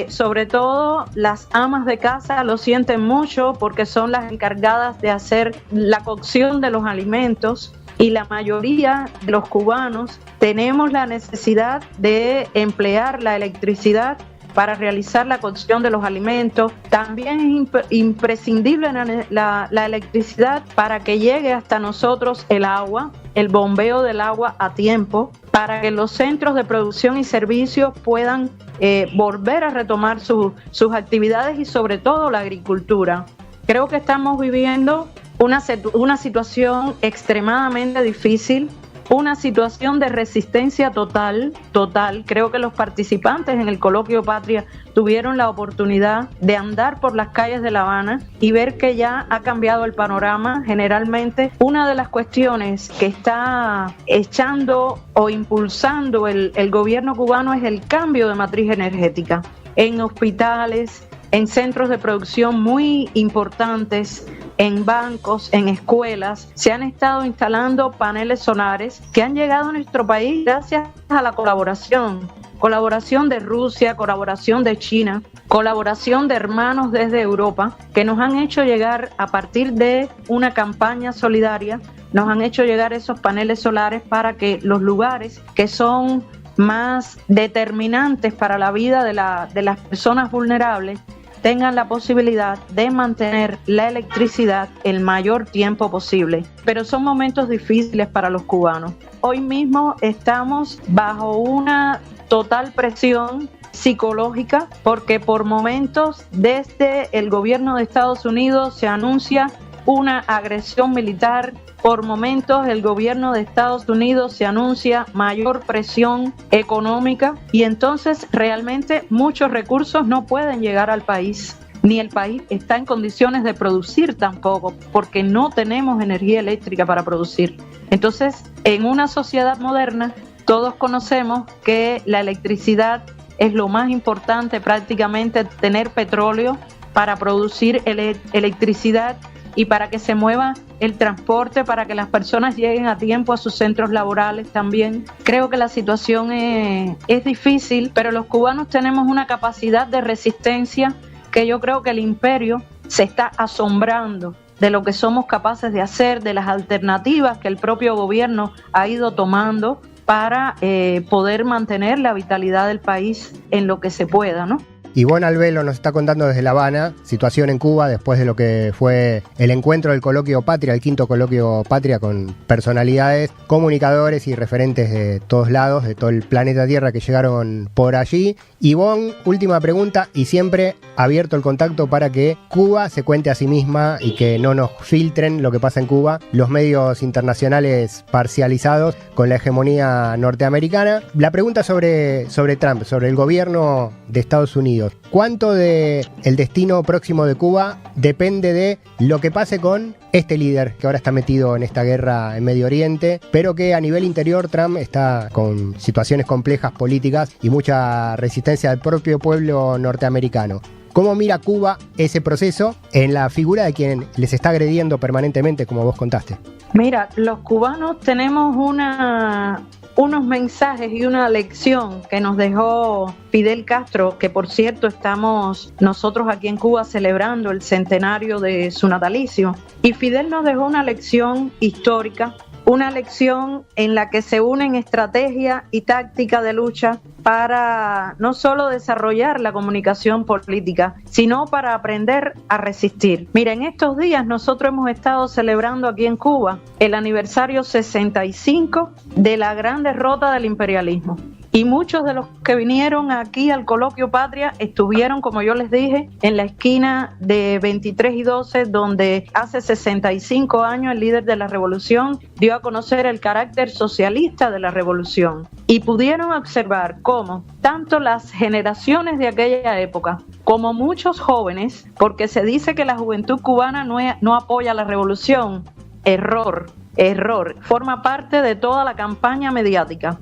sobre todo las amas de casa lo sienten mucho porque son las encargadas de hacer la cocción de los alimentos, y la mayoría de los cubanos tenemos la necesidad de emplear la electricidad para realizar la cocción de los alimentos. También es imprescindible la electricidad para que llegue hasta nosotros el agua, el bombeo del agua a tiempo, para que los centros de producción y servicios puedan volver a retomar sus actividades, y sobre todo la agricultura. Creo que estamos viviendo una situación extremadamente difícil, una situación de resistencia total. Creo que los participantes en el Coloquio Patria tuvieron la oportunidad de andar por las calles de La Habana y ver que ya ha cambiado el panorama. Generalmente, una de las cuestiones que está echando o impulsando el gobierno cubano es el cambio de matriz energética. En hospitales, en centros de producción muy importantes, en bancos, en escuelas, se han estado instalando paneles solares que han llegado a nuestro país gracias a la colaboración de Rusia, colaboración de China, colaboración de hermanos desde Europa, que nos han hecho llegar, a partir de una campaña solidaria, nos han hecho llegar esos paneles solares para que los lugares que son más determinantes para la vida de las personas vulnerables tengan la posibilidad de mantener la electricidad el mayor tiempo posible. Pero son momentos difíciles para los cubanos. Hoy mismo estamos bajo una total presión psicológica, porque por momentos desde el gobierno de Estados Unidos se anuncia una agresión militar. Por momentos el gobierno de Estados Unidos se anuncia mayor presión económica, y entonces realmente muchos recursos no pueden llegar al país, ni el país está en condiciones de producir tampoco, porque no tenemos energía eléctrica para producir. Entonces, en una sociedad moderna, todos conocemos que la electricidad es lo más importante, prácticamente tener petróleo para producir electricidad y para que se mueva el transporte, para que las personas lleguen a tiempo a sus centros laborales también. Creo que la situación es difícil, pero los cubanos tenemos una capacidad de resistencia que yo creo que el imperio se está asombrando de lo que somos capaces de hacer, de las alternativas que el propio gobierno ha ido tomando para poder mantener la vitalidad del país en lo que se pueda, ¿no? Ivonne Albelo nos está contando desde La Habana, situación en Cuba después de lo que fue el encuentro del Coloquio Patria, el 5º Coloquio Patria, con personalidades, comunicadores y referentes de todos lados, de todo el planeta Tierra, que llegaron por allí. Ivonne, última pregunta, y siempre abierto el contacto para que Cuba se cuente a sí misma y que no nos filtren lo que pasa en Cuba los medios internacionales parcializados con la hegemonía norteamericana. La pregunta sobre Trump, sobre el gobierno de Estados Unidos. ¿Cuánto de el destino próximo de Cuba depende de lo que pase con este líder que ahora está metido en esta guerra en Medio Oriente, pero que a nivel interior Trump está con situaciones complejas políticas y mucha resistencia del propio pueblo norteamericano? ¿Cómo mira Cuba ese proceso en la figura de quien les está agrediendo permanentemente, como vos contaste? Mira, los cubanos tenemos unos mensajes y una lección que nos dejó Fidel Castro, que por cierto estamos nosotros aquí en Cuba celebrando el centenario de su natalicio. Y Fidel nos dejó una lección histórica, una lección en la que se unen estrategia y táctica de lucha para no solo desarrollar la comunicación política, sino para aprender a resistir. Miren, estos días nosotros hemos estado celebrando aquí en Cuba el aniversario 65 de la gran derrota del imperialismo. Y muchos de los que vinieron aquí al Coloquio Patria estuvieron, como yo les dije, en la esquina de 23 y 12, donde hace 65 años el líder de la revolución dio a conocer el carácter socialista de la revolución. Y pudieron observar cómo tanto las generaciones de aquella época como muchos jóvenes, porque se dice que la juventud cubana no apoya la revolución. Error, forma parte de toda la campaña mediática.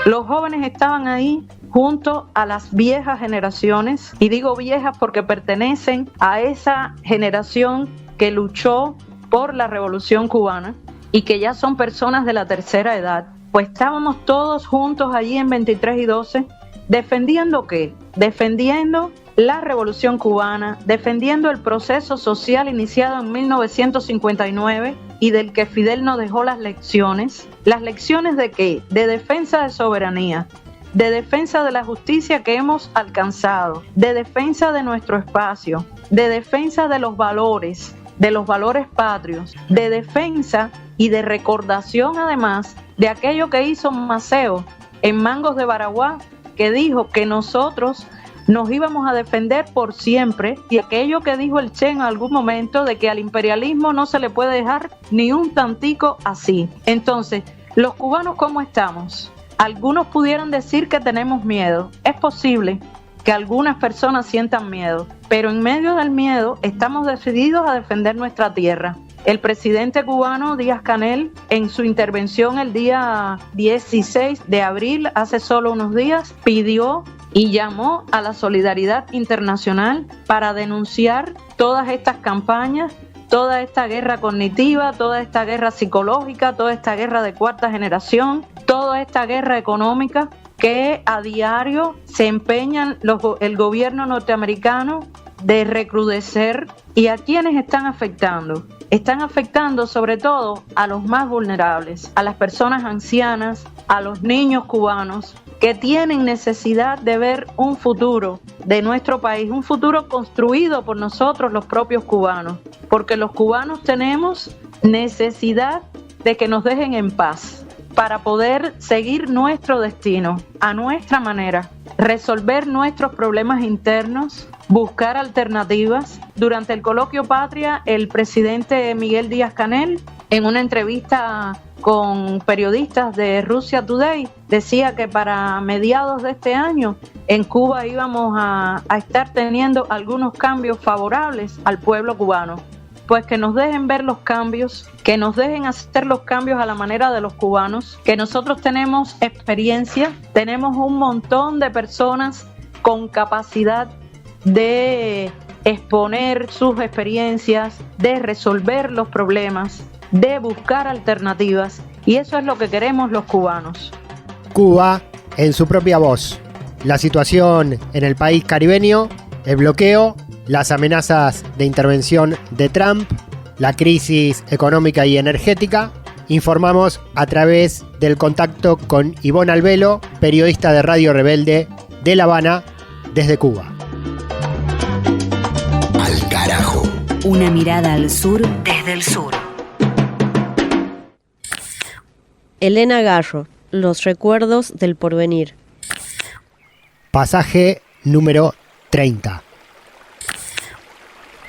Los jóvenes estaban ahí junto a las viejas generaciones, y digo viejas porque pertenecen a esa generación que luchó por la revolución cubana y que ya son personas de la tercera edad. Pues estábamos todos juntos allí en 23 y 12, ¿defendiendo qué? Defendiendo la revolución cubana, defendiendo el proceso social iniciado en 1959 y del que Fidel nos dejó las lecciones. ¿Las lecciones de qué? De defensa de soberanía, de defensa de la justicia que hemos alcanzado, de defensa de nuestro espacio, de defensa de los valores patrios, de defensa y de recordación además de aquello que hizo Maceo en Mangos de Baraguá, que dijo que nosotros nos íbamos a defender por siempre, y aquello que dijo el Che en algún momento de que al imperialismo no se le puede dejar ni un tantico así. Entonces, los cubanos, ¿cómo estamos? Algunos pudieran decir que tenemos miedo. Es posible que algunas personas sientan miedo, pero en medio del miedo estamos decididos a defender nuestra tierra. El presidente cubano Díaz-Canel, en su intervención el día 16 de abril, hace solo unos días, pidió y llamó a la solidaridad internacional para denunciar todas estas campañas, toda esta guerra cognitiva, toda esta guerra psicológica, toda esta guerra de cuarta generación, toda esta guerra económica que a diario se empeñan el gobierno norteamericano de recrudecer. ¿Y a quiénes están afectando? Están afectando sobre todo a los más vulnerables, a las personas ancianas, a los niños cubanos, que tienen necesidad de ver un futuro de nuestro país, un futuro construido por nosotros los propios cubanos, porque los cubanos tenemos necesidad de que nos dejen en paz para poder seguir nuestro destino a nuestra manera, resolver nuestros problemas internos, buscar alternativas. Durante el Coloquio Patria, el presidente Miguel Díaz-Canel, en una entrevista con periodistas de Russia Today, decía que para mediados de este año en Cuba íbamos a estar teniendo algunos cambios favorables al pueblo cubano. Pues que nos dejen ver los cambios, que nos dejen hacer los cambios a la manera de los cubanos, que nosotros tenemos experiencia, tenemos un montón de personas con capacidad de exponer sus experiencias, de resolver los problemas, de buscar alternativas, y eso es lo que queremos los cubanos. Cuba en su propia voz. La situación en el país caribeño, el bloqueo, las amenazas de intervención de Trump, la crisis económica y energética. Informamos a través del contacto con Ivonne Albelo, periodista de Radio Rebelde de La Habana, desde Cuba. Al carajo. Una mirada al sur desde el sur. Elena Garro, Los recuerdos del porvenir. Pasaje número 30.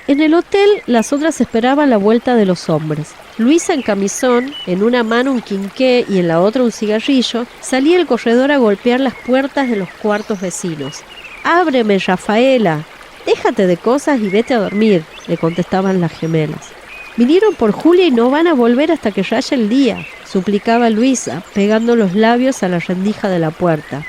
En el hotel, las otras esperaban la vuelta de los hombres. Luisa, en camisón, en una mano un quinqué y en la otra un cigarrillo, salía al corredor a golpear las puertas de los cuartos vecinos. «¡Ábreme, Rafaela! Déjate de cosas y vete a dormir», le contestaban las gemelas. «Vinieron por Julia y no van a volver hasta que raye el día», suplicaba Luisa, pegando los labios a la rendija de la puerta.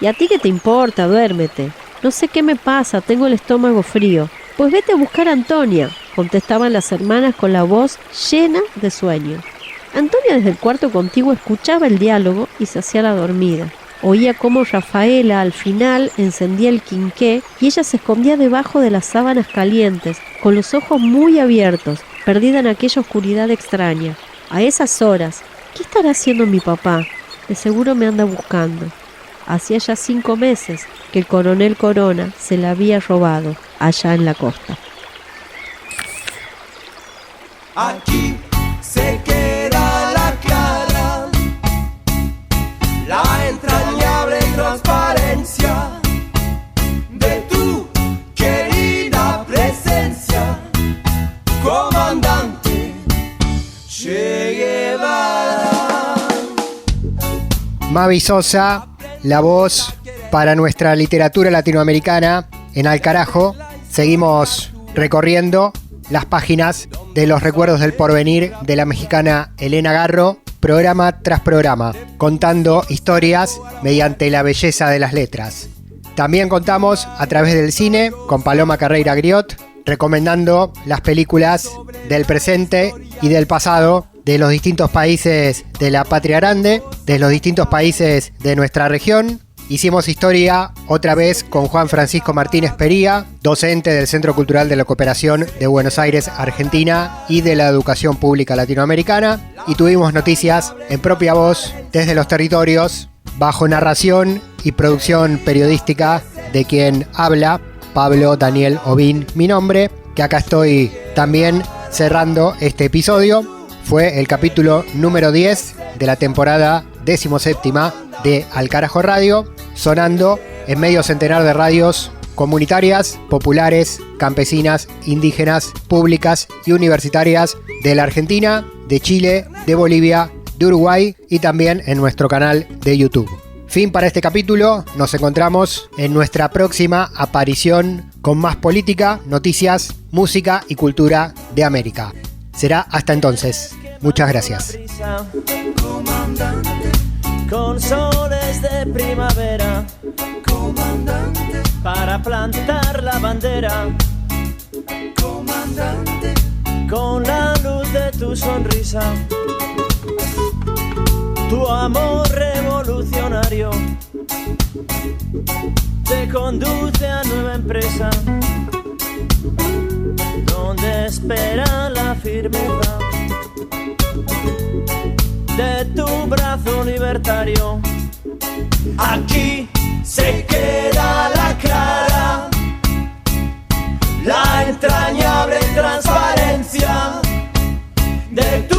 «¿Y a ti qué te importa? Duérmete. No sé qué me pasa, tengo el estómago frío». «Pues vete a buscar a Antonia», contestaban las hermanas con la voz llena de sueño. Antonia desde el cuarto contiguo escuchaba el diálogo y se hacía la dormida. Oía cómo Rafaela al final encendía el quinqué y ella se escondía debajo de las sábanas calientes, con los ojos muy abiertos, perdida en aquella oscuridad extraña. A esas horas, ¿Qué estará haciendo mi papá? De seguro me anda buscando. Hacía ya 5 meses que el coronel Corona se la había robado allá en la costa. Aquí se queda la clara, la entrañable transparencia de tu querida presencia, comandante Che Guevara. Mavi Sosa, la voz para nuestra literatura latinoamericana en Al Carajo. Seguimos recorriendo las páginas de los recuerdos del porvenir de la mexicana Elena Garro, programa tras programa, contando historias mediante la belleza de las letras. También contamos a través del cine con Paloma Carreira Griot, recomendando las películas del presente y del pasado de los distintos países de la patria grande, de los distintos países de nuestra región. Hicimos historia otra vez con Juan Francisco Martínez Pería, docente del Centro Cultural de la Cooperación de Buenos Aires, Argentina, y de la Educación Pública Latinoamericana, y tuvimos noticias en propia voz desde los territorios, bajo narración y producción periodística de quien habla, Pablo Daniel Obín, mi nombre, que acá estoy también cerrando este episodio. Fue el capítulo número 10 de la temporada 17ª de Al Carajo Radio, sonando en medio centenar de radios comunitarias, populares, campesinas, indígenas, públicas y universitarias de la Argentina, de Chile, de Bolivia, de Uruguay y también en nuestro canal de YouTube. Fin para este capítulo, nos encontramos en nuestra próxima aparición con más política, noticias, música y cultura de América. Será hasta entonces. Muchas gracias. Comandante, con soles de primavera, comandante, para plantar la bandera, comandante, con la luz de tu sonrisa, tu amor revolucionario te conduce a nueva empresa, donde espera la firmeza de tu brazo libertario. Aquí se queda la clara, la entrañable transparencia de tu